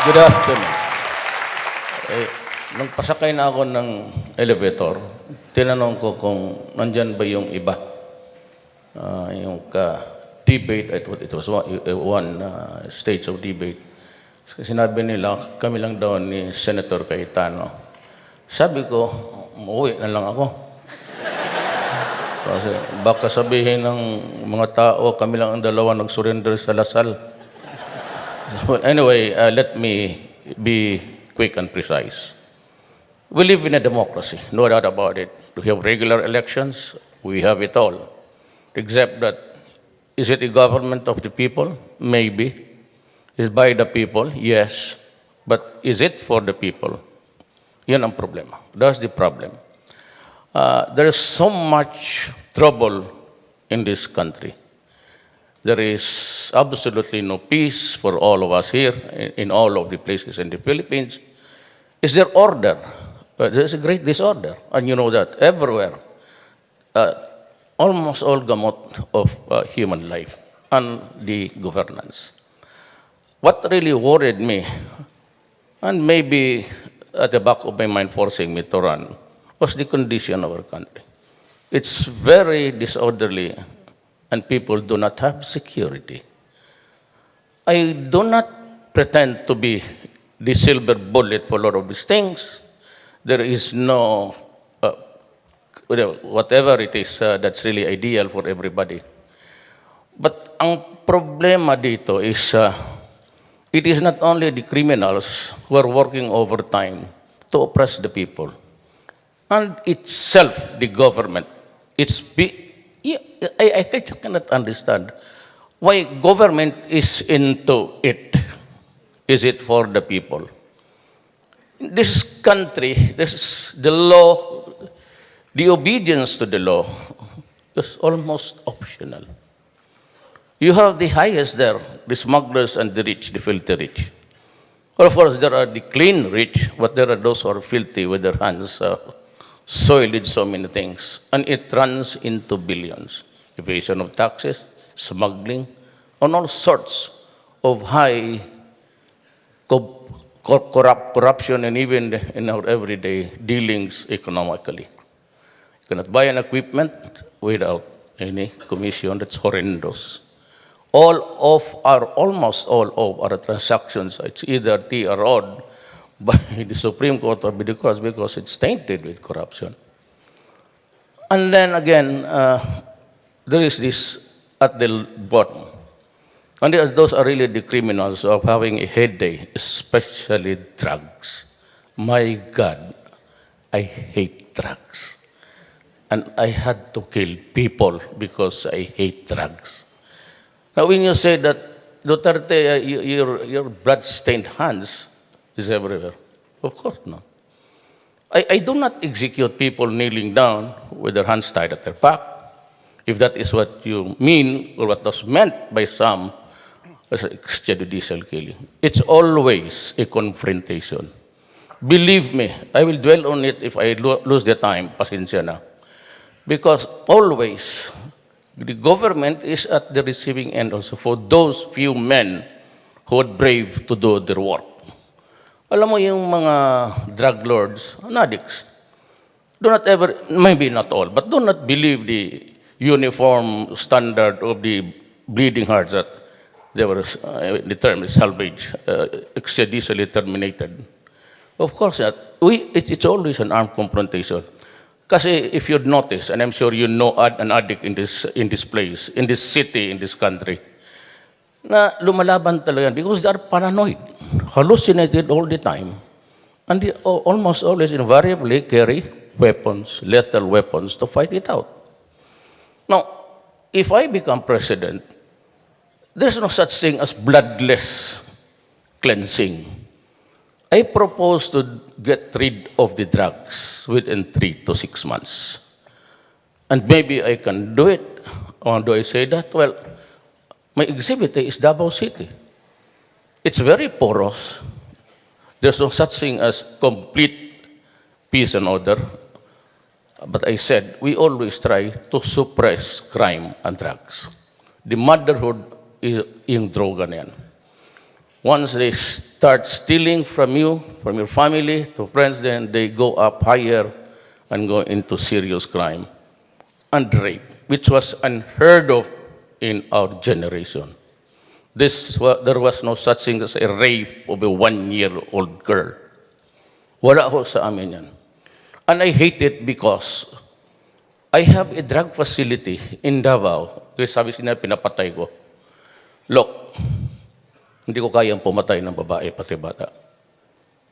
Good afternoon. Eh, nung pasakay na ako ng elevator, tinanong ko kung nandyan ba yung iba. Yung debate, I thought it was one stage of debate. Sinabi nila, kami lang daw ni Senator Cayetano. Sabi ko, umuwi na lang ako. Kasi baka sabihin ng mga tao, kami lang ang dalawa nag-surrender sa Lasal. So, anyway, let me be quick and precise. We live in a democracy, no doubt about it. We have regular elections, we have it all. Except that, is it a government of the people? Maybe. Is by the people? Yes. But is it for the people? Yan ang problema. That's the problem. There is so much trouble in this country. There is absolutely no peace for all of us here in all of the places in the Philippines. Is there order? There's a great disorder, and you know that everywhere. Almost all gamot of human life and the governance. What really worried me, and maybe at the back of my mind forcing me to run, was the condition of our country. It's very disorderly, and people do not have security. I do not pretend to be the silver bullet for a lot of these things. There is no, whatever it is that's really ideal for everybody. But ang problema dito is, it is not only the criminals who are working overtime to oppress the people, and itself, the government, I cannot understand why government is into it. Is it for the people? In this country, the law, the obedience to the law is almost optional. You have the highest there, the smugglers and the rich, the filthy rich. Well, of course, there are the clean rich, but there are those who are filthy with their hands soiled with so many things. And it runs into billions. Evasion of taxes, smuggling, and all sorts of high corruption, and even in our everyday dealings economically. You cannot buy an equipment without any commission. That's horrendous. Almost all of our transactions, it's either TRO'd by the Supreme Court or by the courts because it's tainted with corruption. And then again, there is this at the bottom. And those are really the criminals of having a headache, especially drugs. My God, I hate drugs. And I had to kill people because I hate drugs. Now, when you say that, Duterte, your blood-stained hands is everywhere. Of course not. I do not execute people kneeling down with their hands tied at their back, if that is what you mean or what was meant by some as extrajudicial killing. It's always a confrontation. Believe me, I will dwell on it if I lose the time, pasensya na. Because always, the government is at the receiving end also for those few men who are brave to do their work. Alam mo yung mga drug lords and addicts, do not ever, maybe not all, but do not believe the uniform standard of the bleeding hearts that they were, the term is salvage, extrajudicially terminated. Of course not. It's always an armed confrontation. Kasi if you'd notice, and I'm sure you know an addict in this place, in this city, in this country, na lumalaban talaga because they are paranoid, hallucinated all the time, and they almost always invariably carry weapons, lethal weapons, to fight it out. Now, if I become president, there's no such thing as bloodless cleansing. I propose to get rid of the drugs within 3 to 6 months. And maybe I can do it. Or do I say that? Well, my exhibit is Davao City. It's very porous. There's no such thing as complete peace and order. But I said, we always try to suppress crime and drugs. The motherhood is yung droga na yan. Once they start stealing from you, from your family to friends, then they go up higher and go into serious crime and rape, which was unheard of in our generation. There was no such thing as a rape of a 1-year-old girl. Wala ho sa amin yan. And I hate it because I have a drug facility in Davao. Kaya sabi sila, pinapatay ko. Look, hindi ko kayang pumatay ng babae pati bata.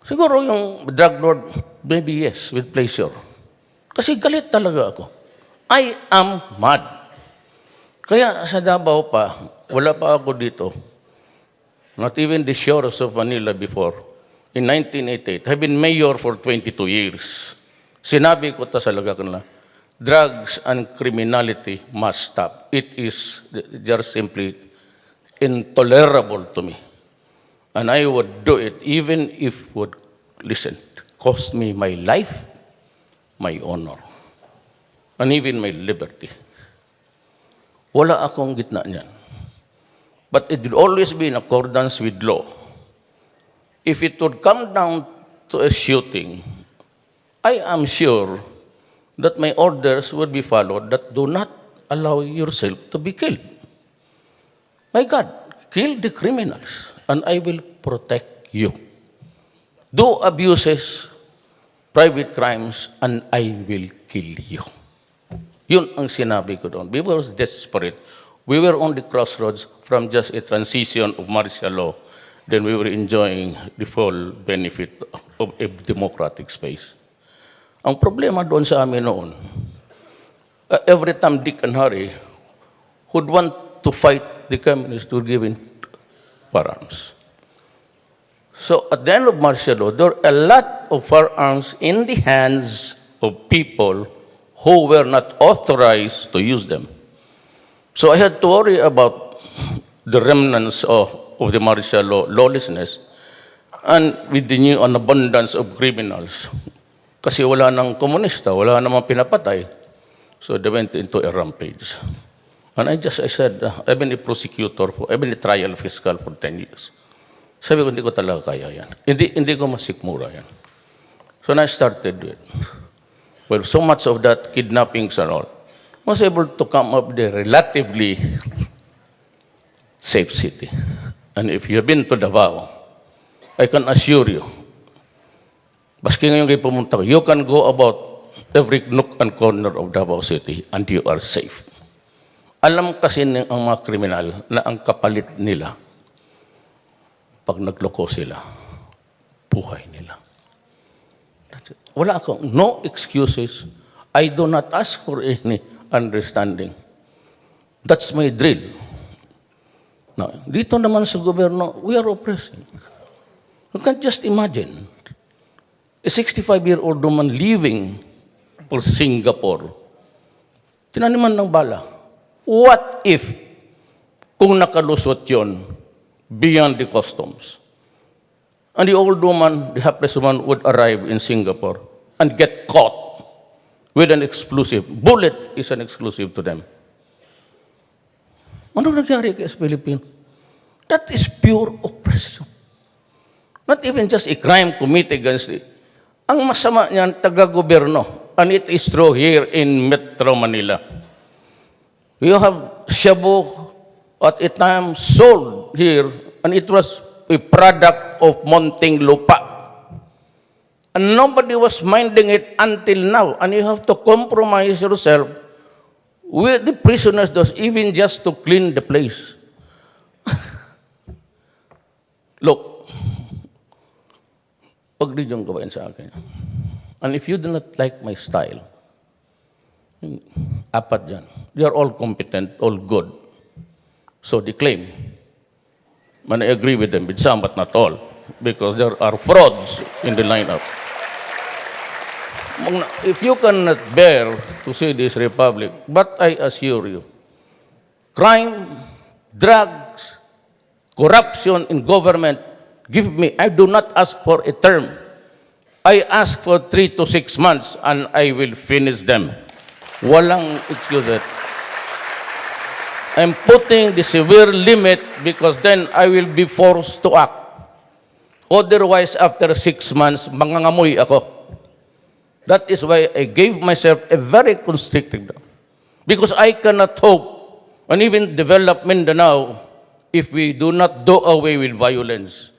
Siguro yung drug lord, maybe yes, with pleasure. Kasi galit talaga ako. I am mad. Kaya sa Davao pa, wala pa ako dito. Not even the shores of Manila before. In 1988, I've been mayor for 22 years. Sinabi ko ta sa Lagak na, drugs and criminality must stop. It is just simply intolerable to me. And I would do it even if it would, listen, cost me my life, my honor, and even my liberty. Wala akong gitna niyan. But it would always be in accordance with law. If it would come down to a shooting, I am sure that my orders would be followed that do not allow yourself to be killed. My God, kill the criminals and I will protect you. Do abuses, private crimes, and I will kill you. Yun ang sinabi ko doon. We were desperate. We were on the crossroads from just a transition of martial law. Then we were enjoying the full benefit of a democratic space. Ang problema doon sa amin noon, every time Dick and Harry would want to fight the communists were given firearms. So at the end of martial law, there are a lot of firearms in the hands of people who were not authorized to use them. So I had to worry about the remnants of the martial law lawlessness and with the new abundance of criminals. Kasi wala nang komunista, wala namang pinapatay. So they went into a rampage. And I said, I've been a prosecutor, I've been a trial fiscal for 10 years. Sabi ko, hindi ko talaga kaya yan. Hindi ko masikmura yan. So I started with, well, so much of that kidnappings and all, was able to come up with a relatively safe city. And if you've been to Davao, I can assure you, baski ngayon kayo pumunta ko, you can go about every nook and corner of Davao City and you are safe. Alam kasi ng mga kriminal na ang kapalit nila, pag nagloko sila, buhay nila. Wala akong, no excuses. I do not ask for any understanding. That's my drill. Now, dito naman sa gobyerno, we are oppressing. You can't just imagine. A 65-year-old woman living for Singapore, tinaniman ng bala. What if, kung nakalusot yon beyond the customs, and the old woman, the hapless woman, would arrive in Singapore and get caught with an explosive. Bullet is an exclusive to them. Ano nangyari kay sa Pilipino? That is pure oppression. Not even just a crime committed against it. Ang masama niyan, taga-gobyerno. And it is true here in Metro Manila. You have shabu at a time sold here, and it was a product of Muntinlupa. And nobody was minding it until now. And you have to compromise yourself with the prisoners, even just to clean the place. Look, pag ninyong gawain sa akin. And if you do not like my style, apat dyan. They are all competent, all good. So they claim. And I agree with them, with some but not all, because there are frauds in the lineup. If you cannot bear to see this republic, but I assure you, crime, drugs, corruption in government, give me, I do not ask for a term. I ask for 3 to 6 months and I will finish them. Walang excuse. I'm putting the severe limit because then I will be forced to act. Otherwise, after 6 months, mangangamoy ako. That is why I gave myself a very constricted, because I cannot hope and even develop Mindanao if we do not do away with violence.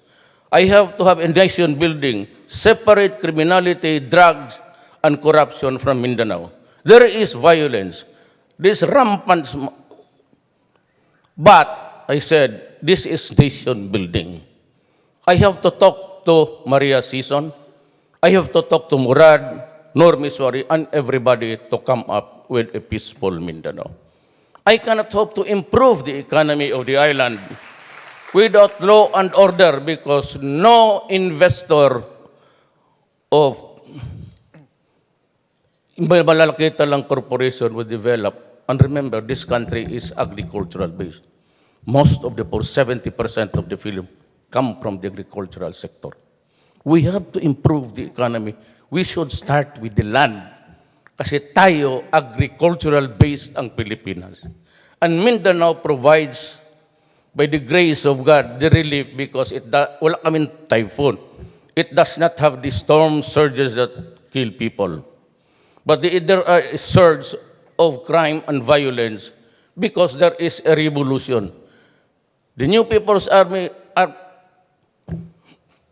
I have to have a nation building, separate criminality, drugs, and corruption from Mindanao. There is violence. This rampant. But I said, this is nation building. I have to talk to Maria Season. I have to talk to Murad, Normiswari, and everybody to come up with a peaceful Mindanao. I cannot hope to improve the economy of the island without law and order, because no investor of malalaki talang corporation will develop. And remember, this country is agricultural based. Most of the poor, 70% of the film, come from the agricultural sector. We have to improve the economy. We should start with the land. Kasi tayo, agricultural based ang Pilipinas. And Mindanao provides, by the grace of God, the relief, because wala kaming typhoon. It does not have the storm surges that kill people. But there are a surge of crime and violence because there is a revolution. The New People's Army are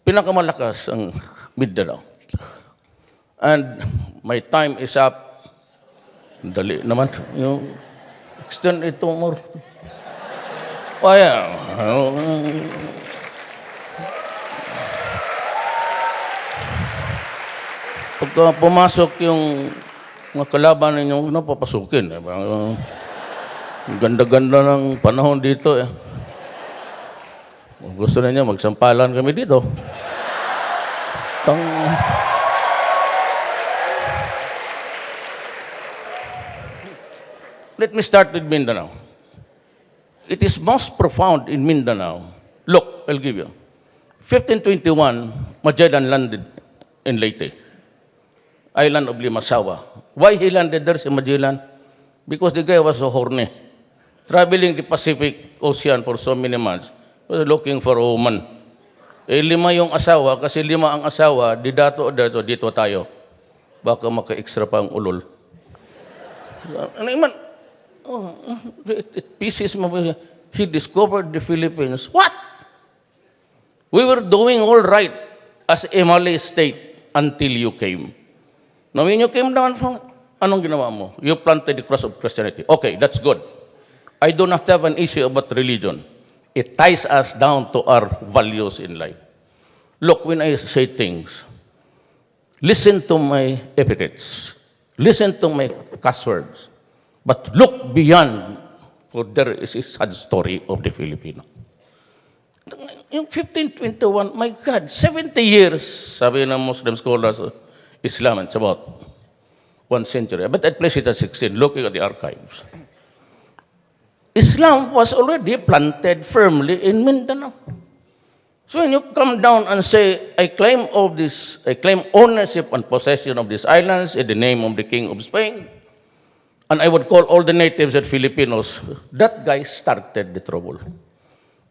pinakamalakas ang Mindanao. And my time is up. Dali naman. Extend ito more. Kaya, pagka pumasok yung mga kalaban ninyo, papasukin. Ang ganda-ganda ng panahon dito. Kung gusto ninyo, magsampalan kami dito. Let me start with Mindanao. It is most profound in Mindanao. Look, I'll give you. 1521, Magellan landed in Leyte, island of Limasawa. Why he landed there, si Magellan? Because the guy was so horny. Traveling the Pacific Ocean for so many months, was looking for a woman. 5 yung asawa, kasi 5 ang asawa, dito tayo. Baka maka-extra pa ang ulol. It pieces me. He discovered the Philippines. What? We were doing all right as a Malay state until you came. Now, when you came down from, anong ginawa mo? You planted the cross of Christianity. Okay, that's good. I do not have an issue about religion. It ties us down to our values in life. Look, when I say things, listen to my epithets. Listen to my cuss words. But look beyond, for there is a sad story of the Filipino. In 1521, my God, 70 years, sabi ng Muslim scholars, Islam, it's about 1 century. But I place it at 16, looking at the archives. Islam was already planted firmly in Mindanao. So when you come down and say, I claim ownership and possession of these islands in the name of the King of Spain, and I would call all the natives and Filipinos, that guy started the trouble.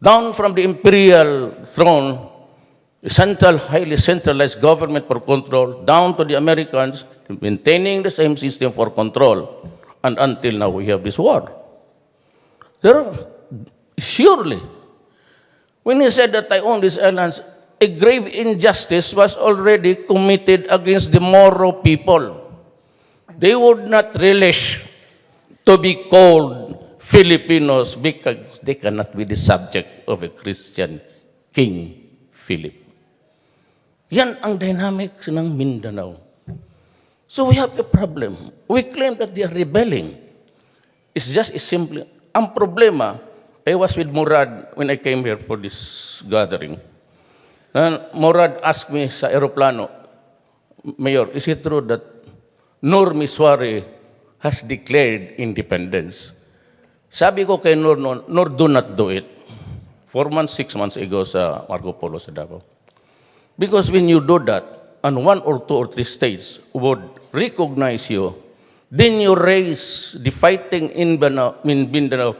Down from the imperial throne, the highly centralized government for control, down to the Americans, maintaining the same system for control. And until now, we have this war. Surely, when he said that I own these islands, a grave injustice was already committed against the Moro people. They would not relish to be called Filipinos because they cannot be the subject of a Christian King Philip. Yan ang dynamics ng Mindanao. So we have a problem. We claim that they are rebelling. It's just simply, ang problema, I was with Murad when I came here for this gathering. And Murad asked me sa aeroplano, Mayor, is it true that Normiswari has declared independence? Sabi ko kay Nur, do not do it. 4 months, 6 months ago sa Marco Polo sa Davao. Because when you do that, and 1 or 2 or 3 states would recognize you, then you raise the fighting in Mindanao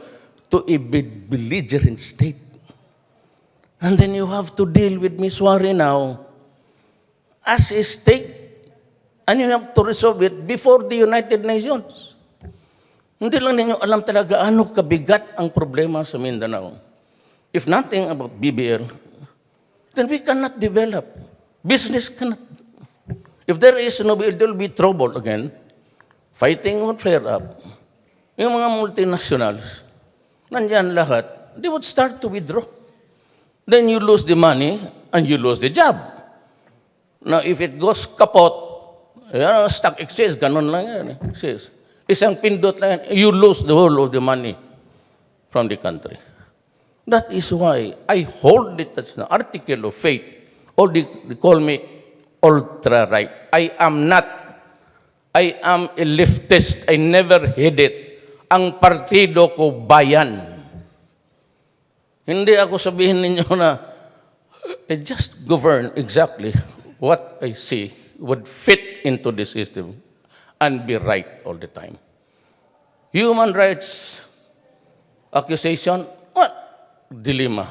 to to a belligerent state. And then you have to deal with Ms. Wari now as a state, and you have to resolve it before the United Nations. Hindi lang ninyo alam talaga ano kabigat ang problema sa Mindanao. If nothing about BBL, then we cannot develop. Business cannot. If there is no BBL, there will be trouble again. Fighting would flare up. Yung mga multinationals, nandyan lahat, they would start to withdraw. Then you lose the money and you lose the job. Now, if it goes kapot, stock exchange, ganun lang yan. Isang pindot lang yan, you lose the whole of the money from the country. That is why I hold it as an article of faith, or they call me ultra-right. I am not. I am a leftist. I never hid it. Ang partido ko bayan. Hindi ako sabihin ninyo na I just govern exactly what I see would fit into the system and be right all the time. Human rights accusation, what? Dilemma.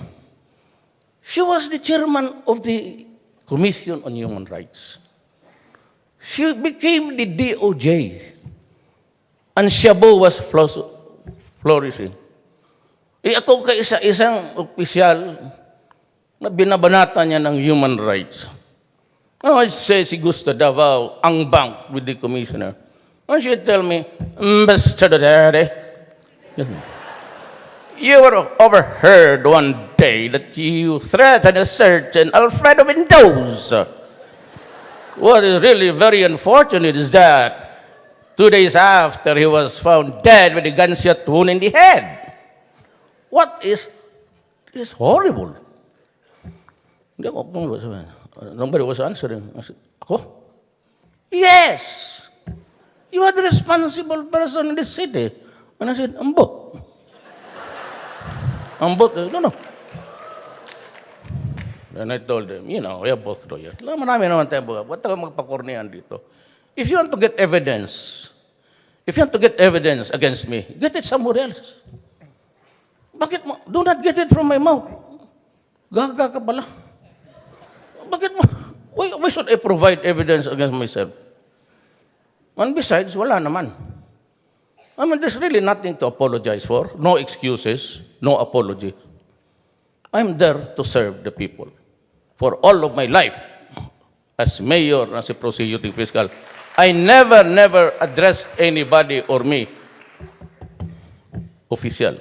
She was the chairman of the Commission on Human Rights. She became the DOJ. And Shabu was flourishing. Ako isang opisyal na binabanata niya ng human rights. I say si Gusto Davao, ang bank with the commissioner. And she tell me, Mr. Duterte, you were overheard one day that you threatened a certain Alfredo Mendoza. What is really very unfortunate is that 2 days after he was found dead with a gunshot wound in the head. What is horrible? Nobody was answering. I said, ako? Yes! You are the responsible person in this city. And I said, ambot. Ambot, no. And I told them, we are both lawyers. Marami naman tayo buka. Ba't tayo magpakornihan dito? If you want to get evidence against me, get it somewhere else. Bakit mo? Do not get it from my mouth. Gaga ka pala. Bakit mo? Why should I provide evidence against myself? And besides, wala naman. I mean, there's really nothing to apologize for. No excuses, no apology. I'm there to serve the people. For all of my life, as mayor, as a prosecuting fiscal, I never addressed anybody or me, official.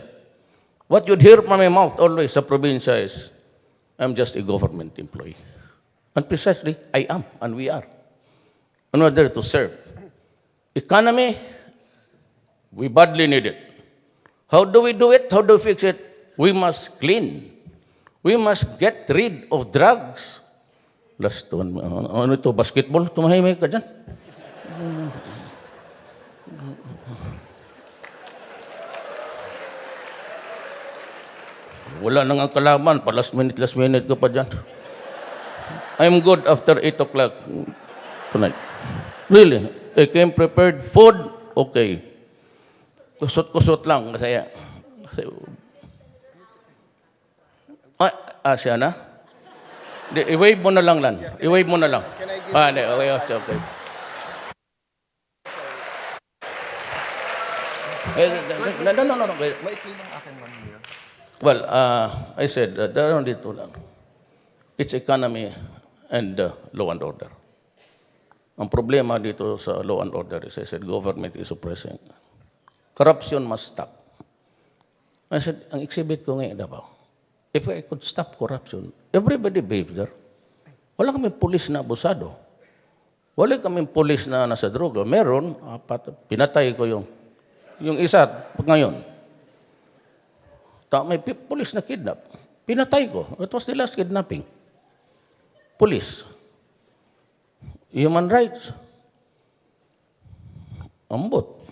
What you'd hear from my mouth always sa probinsya is, I'm just a government employee. And precisely, I am, and we are. And we're there to serve. Economy, we badly need it. How do we do it? How do we fix it? We must clean. We must get rid of drugs. Last one, ano ito, basketball? Tumahimik ka dyan. Wala nang ang kalaman, pa last minute ka pa dyan. I'm good after 8 o'clock tonight. Really, I came prepared. Food, okay. Kusot-kusot lang, masaya. Siya na? I-wave mo na lang, Lan. I-wave mo na lang. Okay. No. Maikli lang akin 1 year. Well, I said, dito lang. It's economy and law and order. Ang problema dito sa law and order is, I said, government is suppressing. Corruption must stop. I said, ang exhibit ko ngayon daw, if I could stop corruption, everybody behaves there. Wala kaming pulis na abusado. Wala kaming pulis na nasa droga. Meron, pinatay ko yung isa ngayon. May pulis na kidnap. Pinatay ko. It was the last kidnapping. Police. Human rights. Ambot.